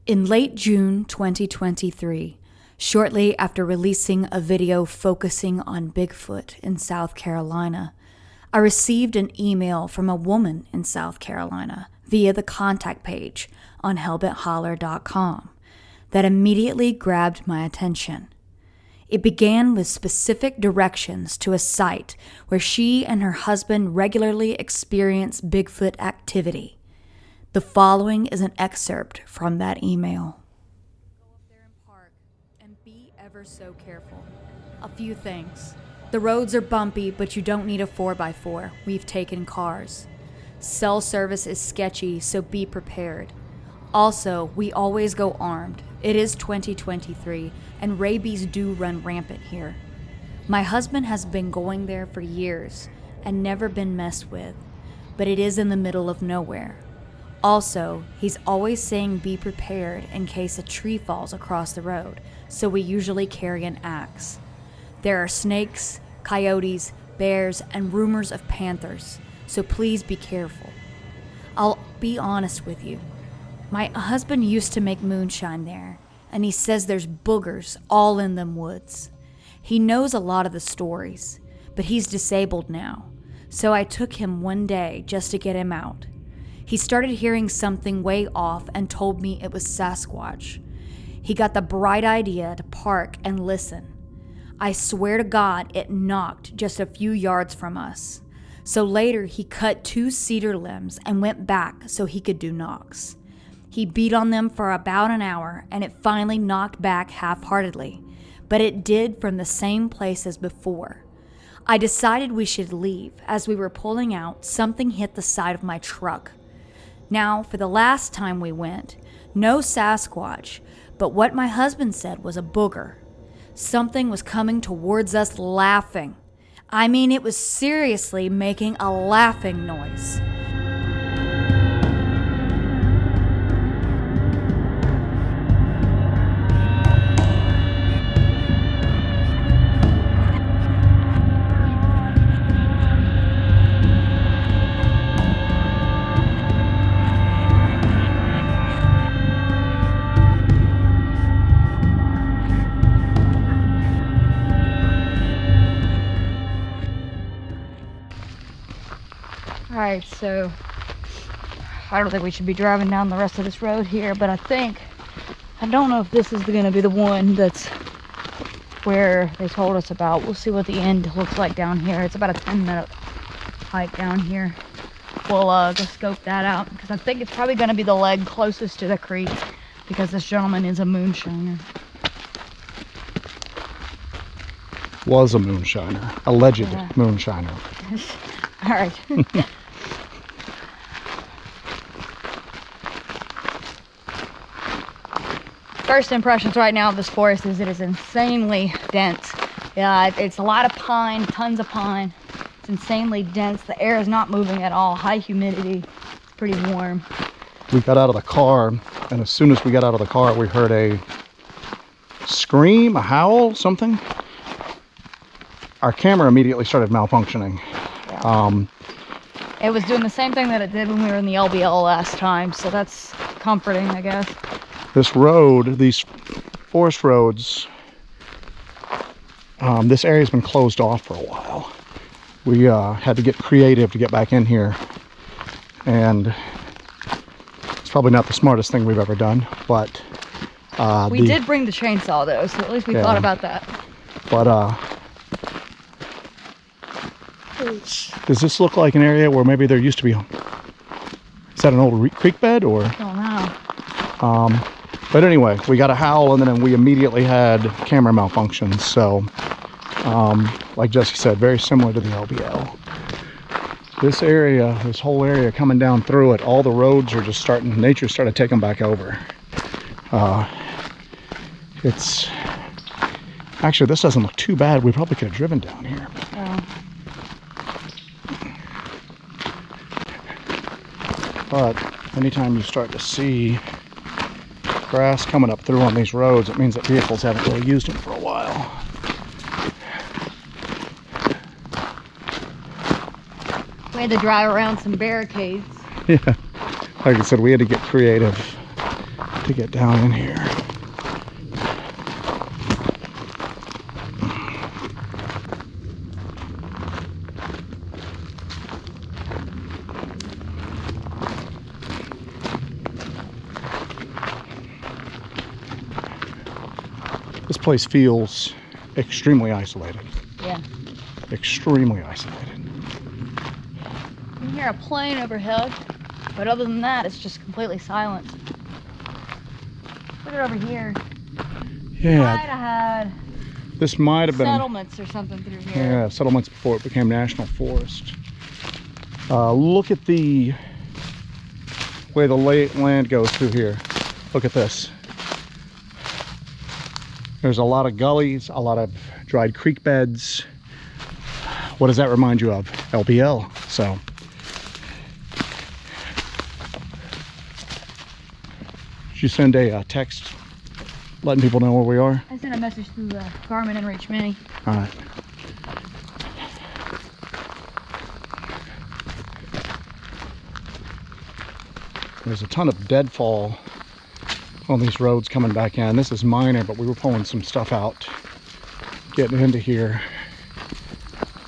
In late June 2023, shortly after releasing a video focusing on Bigfoot in South Carolina, I received an email from a woman in South Carolina via the contact page on hellbentholler.com that immediately grabbed my attention. It began with specific directions to a site where she and her husband regularly experience Bigfoot activity. The following is an excerpt from that email. Go up there and park and be ever so careful. A few things. The roads are bumpy, but you don't need a 4x4. We've taken cars. Cell service is sketchy, so be prepared. Also, we always go armed. It is 2023, and rabies do run rampant here. My husband has been going there for years and never been messed with, but it is in the middle of nowhere. Also, he's always saying be prepared in case a tree falls across the road, so we usually carry an axe. There are snakes, coyotes, bears, and rumors of panthers, so please be careful. I'll be honest with you. My husband used to make moonshine there, and he says there's boogers all in them woods. He knows a lot of the stories, but he's disabled now, so I took him one day just to get him out. He started hearing something way off and told me it was Sasquatch. He got the bright idea to park and listen. I swear to God, it knocked just a few yards from us. So later, he cut 2 cedar limbs and went back so he could do knocks. He beat on them for about an hour, and it finally knocked back half-heartedly, but it did from the same place as before. I decided we should leave. As we were pulling out, something hit the side of my truck. Now, for the last time we went, no Sasquatch, but what my husband said was a booger. Something was coming towards us laughing. I mean, it was seriously making a laughing noise. Alright, so I don't think we should be driving down the rest of this road here, but I don't know if this is going to be the one that's where they told us about. We'll see what the end looks like down here. It's about a 10-minute hike down here. We'll go scope that out, because I think it's probably going to be the leg closest to the creek, because this gentleman is a moonshiner. Was a moonshiner. Alleged moonshiner. Alright. First impressions right now of this forest is it is insanely dense. It's a lot of pine, tons of pine. It's insanely dense. The air is not moving at all. High humidity. It's pretty warm. We got out of the car, and as soon as we got out of the car, we heard a scream, a howl, something. Our camera immediately started malfunctioning. Yeah. It was doing the same thing that it did when we were in the LBL last time, so that's comforting, I guess. This road, these forest roads, this area's been closed off for a while. We had to get creative to get back in here, and it's probably not the smartest thing we've ever done, but we did bring the chainsaw though, so at least we thought about that. But does this look like an area where maybe there used to be, is that an old creek bed, or? I don't know. But anyway, we got a howl, and then we immediately had camera malfunctions. So, like Jesse said, very similar to the LBL. This area, this whole area coming down through it, all the roads are just starting, nature started taking back over. It's, actually, this doesn't look too bad. We probably could have driven down here. But anytime you start to see grass coming up through on these roads, it means that vehicles haven't really used them for a while. We had to drive around some barricades. Yeah, like I said, we had to get creative to get down in here. This place feels extremely isolated. Yeah. Extremely isolated. You can hear a plane overhead, but other than that, it's just completely silent. Look at over here. Yeah. Might have had This might have been settlements or something through here. Yeah, settlements before it became national forest. Look at the way the land goes through here. Look at this. There's a lot of gullies, a lot of dried creek beds. What does that remind you of? LBL. So did you send a text letting people know where we are? I sent a message through Garmin and Reach Mini. All right. There's a ton of deadfall on these roads coming back in. This is minor, but we were pulling some stuff out, getting into here.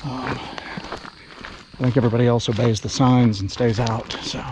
I think everybody else obeys the signs and stays out, so.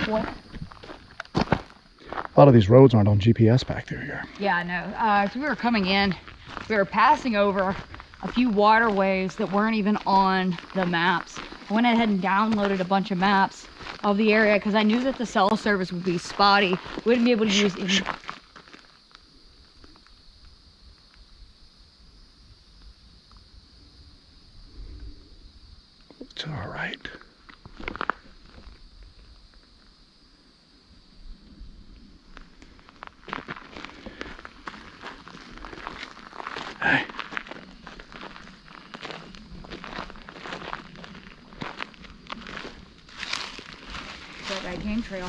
What? A lot of these roads aren't on GPS back through here. Yeah, I know. So we were coming in, we were passing over a few waterways that weren't even on the maps. I went ahead and downloaded a bunch of maps of the area because I knew that the cell service would be spotty. We wouldn't be able to use any. It's all right. Hey. That game trail.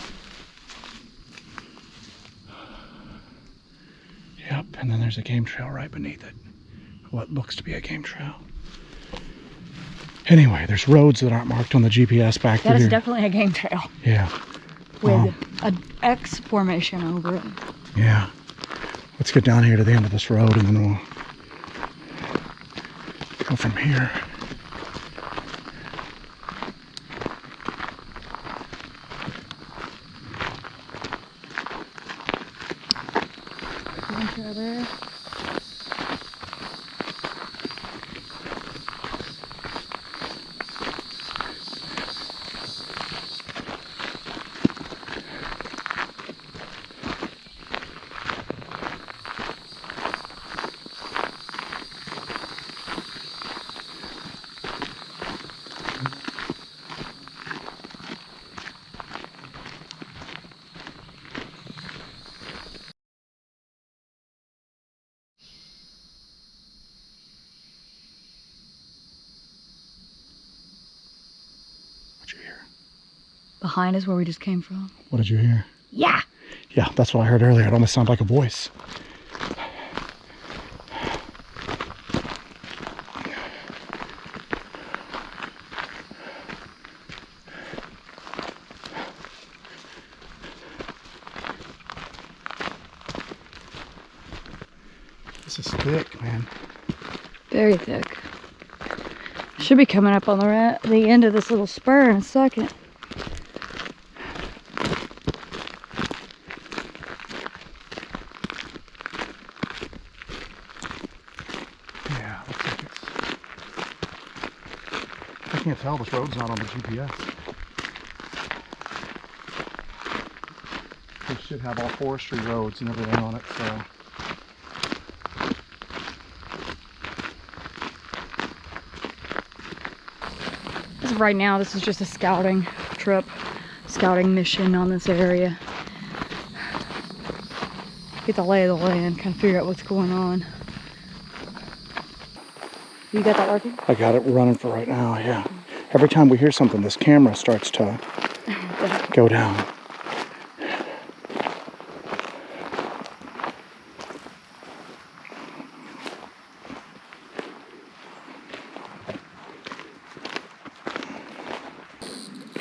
Yep, and then there's a game trail right beneath it. What looks to be a game trail. Anyway, there's roads that aren't marked on the GPS back through That is here. definitely a game trail. Yeah. With an X formation over it. Yeah. Let's get down here to the end of this road and then we'll go from here. Game trail there. What'd you hear? Behind is where we just came from. What did you hear? Yeah. Yeah, that's what I heard earlier. It almost sounded like a voice. This is thick, man. Very thick. Should be coming up on the end of this little spur in a second. Yeah, looks like it's... I can't tell, this road's not on the GPS. It should have all forestry roads and everything on it, so... As of right now, this is just a scouting trip, scouting mission on this area. get the lay of the land, kind of figure out what's going on. You got that working? I got it running for right now, yeah. Every time we hear something, this camera starts to go down.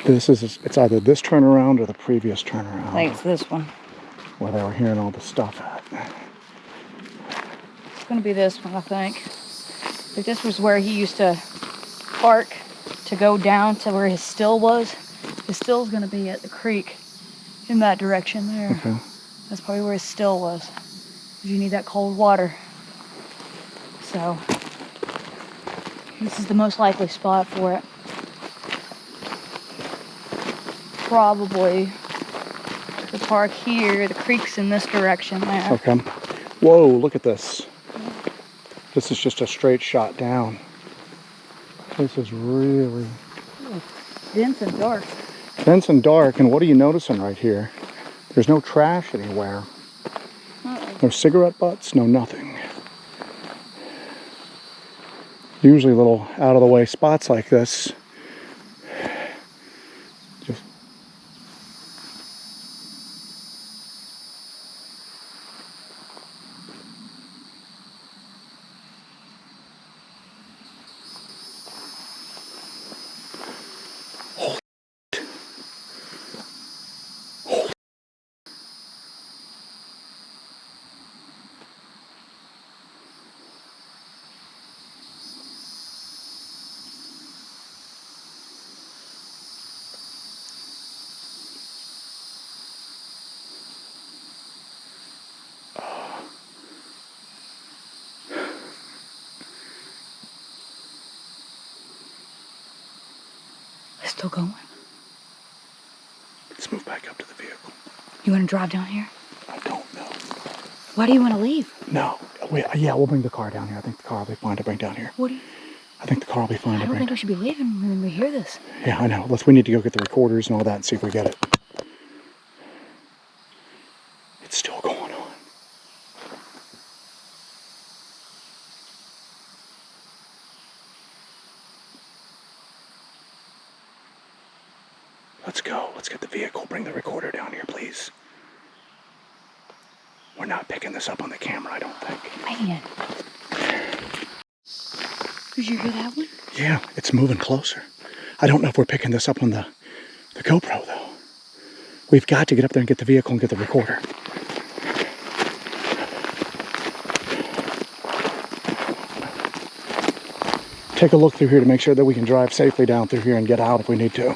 It's either this turnaround or the previous turnaround. I think it's this one. Where they were hearing all the stuff at. It's going to be this one, I think. Like this was where he used to park to go down to where his still was. His still's going to be at the creek in that direction there. Okay. That's probably where his still was. Because you need that cold water. So, this is the most likely spot for it. Probably the park here, the creek's in this direction there. Okay. Whoa, look at this. This is just a straight shot down. This is really dense and dark. dense and dark. And what are you noticing right here? There's no trash anywhere. No cigarette butts, no nothing. Usually little out of the way spots like this. Just Still going? let's move back up to the vehicle. You want to drive down here? I don't know. Why do you want to leave? No. Wait, yeah, we'll bring the car down here. I think the car will be fine to bring down here. What do you... I think the car will be fine I to don't bring. think we should be leaving when we hear this. Yeah, I know. We need to go get the recorders and all that and see if we get it. It's still going on. Let's go. Let's get the vehicle. Bring the recorder down here, please. We're not picking this up on the camera, I don't think. Man. Did you hear that one? Yeah, it's moving closer. I don't know if we're picking this up on the GoPro, though. We've got to get up there and get the vehicle and get the recorder. Take a look through here to make sure that we can drive safely down through here and get out if we need to.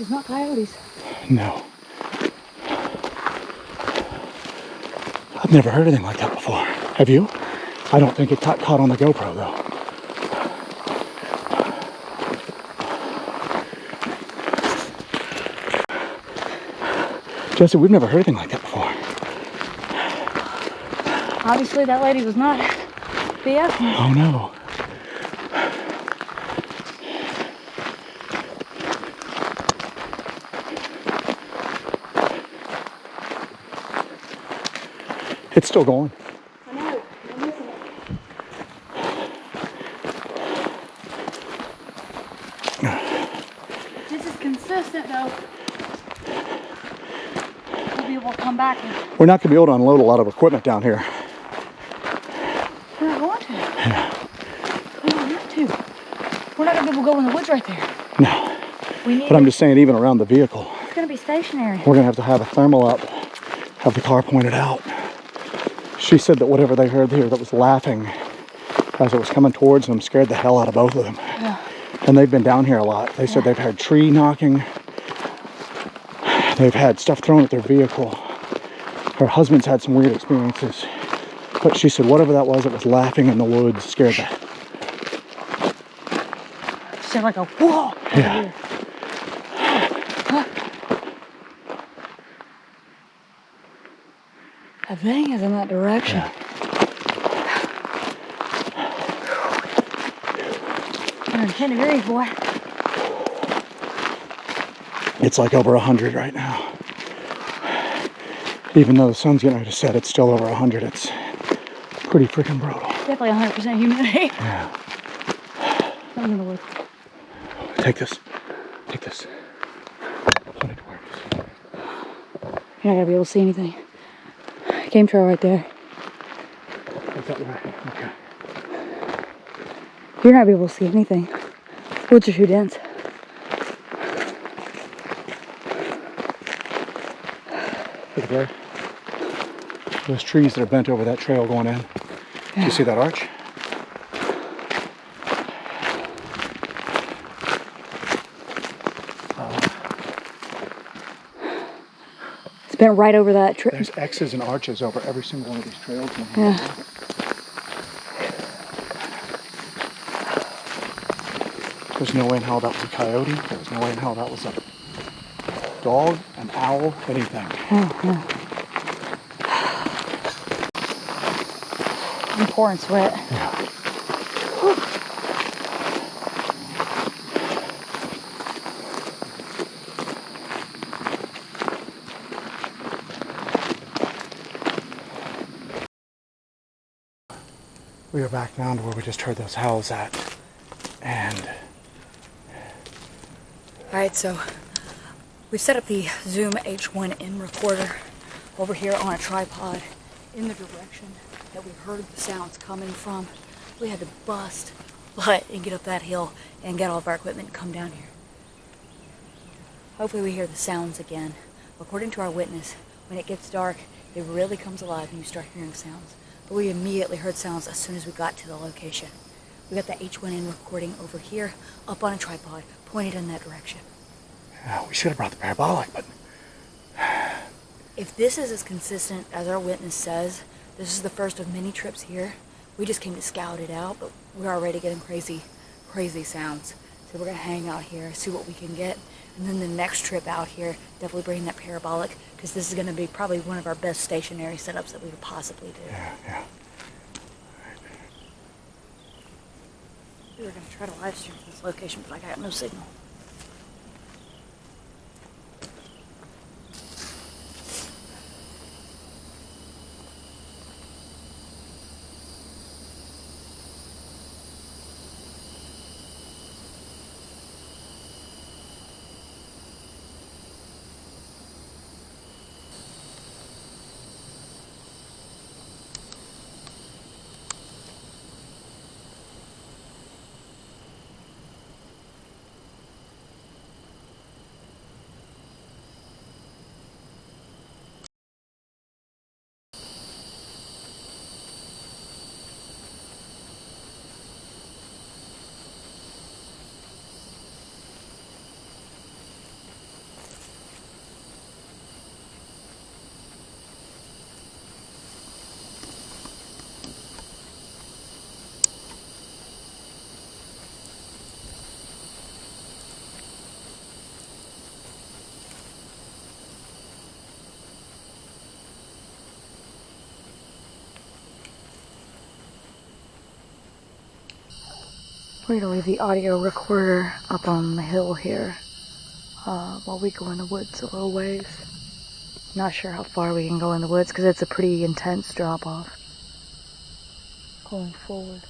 It's not coyotes. No. I've never heard anything like that before. Have you? I don't think it got caught on the GoPro, though. Jesse, we've never heard anything like that before. Obviously, that lady was not BSing. Oh, no. It's still going. I know. I'm missing it. This is consistent, though. We'll be able to come back and... We're not going to be able to unload a lot of equipment down here. We're not going to. Yeah. We don't have to. We're not going to be able to go in the woods right there. No. We need But I'm just saying, even around the vehicle, It's going to be stationary. we're going to have a thermal up, have the car pointed out. She said that whatever they heard here that was laughing as it was coming towards them scared the hell out of both of them. Yeah. And they've been down here a lot. They said they've had tree knocking. They've had stuff thrown at their vehicle. Her husband's had some weird experiences. But she said whatever that was laughing in the woods, scared them. Sound like a whoa. Yeah. That thing is in that direction. Yeah. 110 degrees, boy. It's like over 100 right now. Even though the sun's getting ready to set, it's still over 100. It's pretty freaking brutal. Definitely 100% humidity. Yeah. I'm in the woods. Take this. Take this. Put it where it is. You're not gonna be able to see anything. Game trail right there. Is that right? Okay. You're not gonna be able to see anything. Woods are too dense. Look at there. Those trees that are bent over that trail going in. Do you see that arch? It's bent right over that tree. There's X's and arches over every single one of these trails. Yeah. There's no way in hell that was a coyote. There's no way in hell that was a dog, an owl, anything. Oh, yeah. I'm pouring sweat. Yeah. We are back down to where we just heard those howls at. And Alright, so we set up the Zoom H1N recorder over here on a tripod in the direction that we heard the sounds coming from. We had to bust butt and get up that hill and get all of our equipment and come down here. Hopefully we hear the sounds again. According to our witness, when it gets dark, it really comes alive and you start hearing sounds. But we immediately heard sounds as soon as we got to the location. We got the H1N recording over here, up on a tripod, pointed in that direction. yeah, we should have brought the parabolic, but If this is as consistent as our witness says, this is the first of many trips here. We just came to scout it out, but we're already getting crazy sounds. So we're gonna hang out here, see what we can get. And then the next trip out here, definitely bring that parabolic, because this is gonna be probably one of our best stationary setups that we could possibly do. yeah. We were gonna try to live stream from this location, but I got no signal. We're gonna leave the audio recorder up on the hill here while we go in the woods a little ways. Not sure how far we can go in the woods because it's a pretty intense drop off going forward.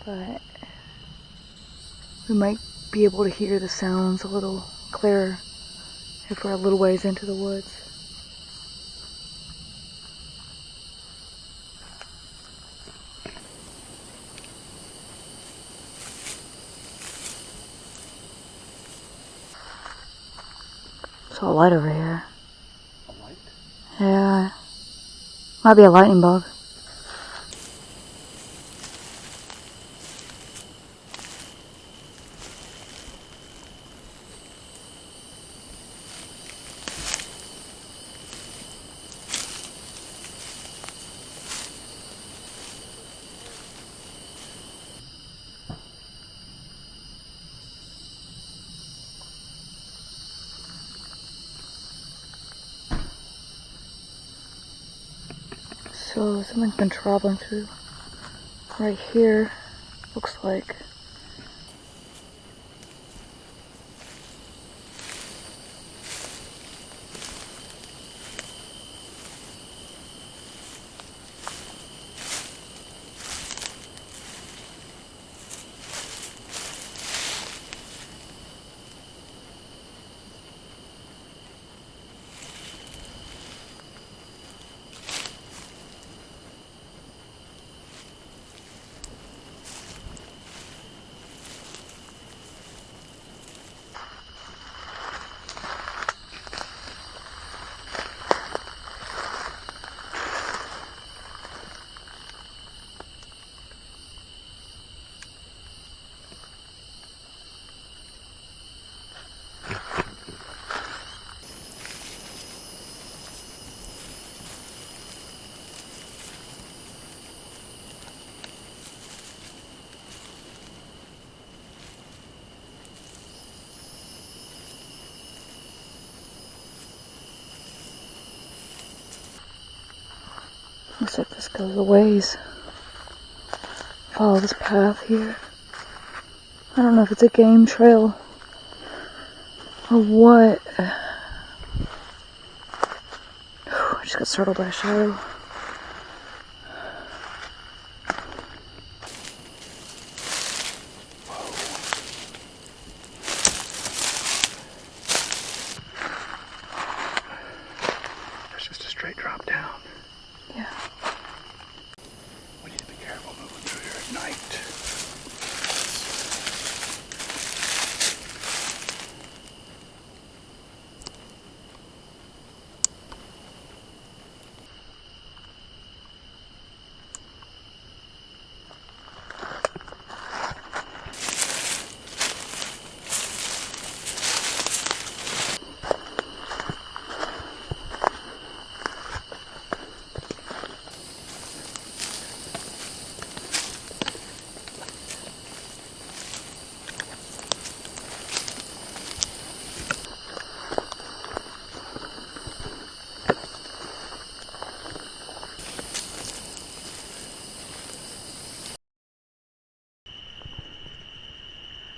But we might be able to hear the sounds a little clearer if we're a little ways into the woods. Saw a light over here. A light? Yeah. Might be a lightning bug. So someone's been traveling through right here, looks like. Looks like this goes a ways. Follow this path here. I don't know if it's a game trail or what. I just got startled by a shadow. It's just a straight drop down. Yeah. We need to be careful moving through here at night.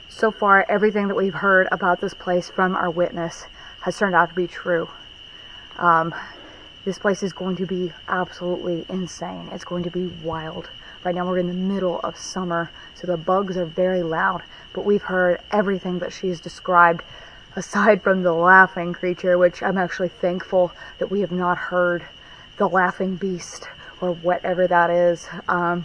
So far, everything that we've heard about this place from our witness has turned out to be true. This place is going to be absolutely insane. It's going to be wild. Right now we're in the middle of summer, so the bugs are very loud, but we've heard everything that she's described, aside from the laughing creature, which I'm actually thankful that we have not heard the laughing beast or whatever that is. I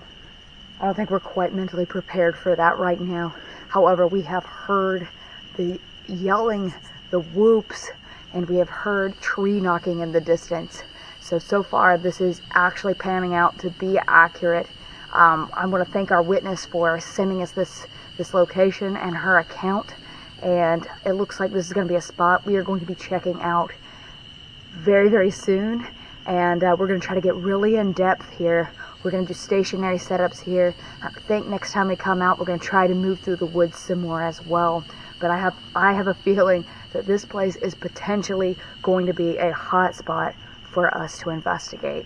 don't think we're quite mentally prepared for that right now. However, we have heard the yelling, the whoops, and we have heard tree knocking in the distance. So far, this is actually panning out to be accurate. I want to thank our witness for sending us this location and her account. And it looks like this is going to be a spot we are going to be checking out very, very soon. And we're going to try to get really in depth here. We're going to do stationary setups here. I think next time we come out, we're going to try to move through the woods some more as well. But I have a feeling that this place is potentially going to be a hot spot for us to investigate.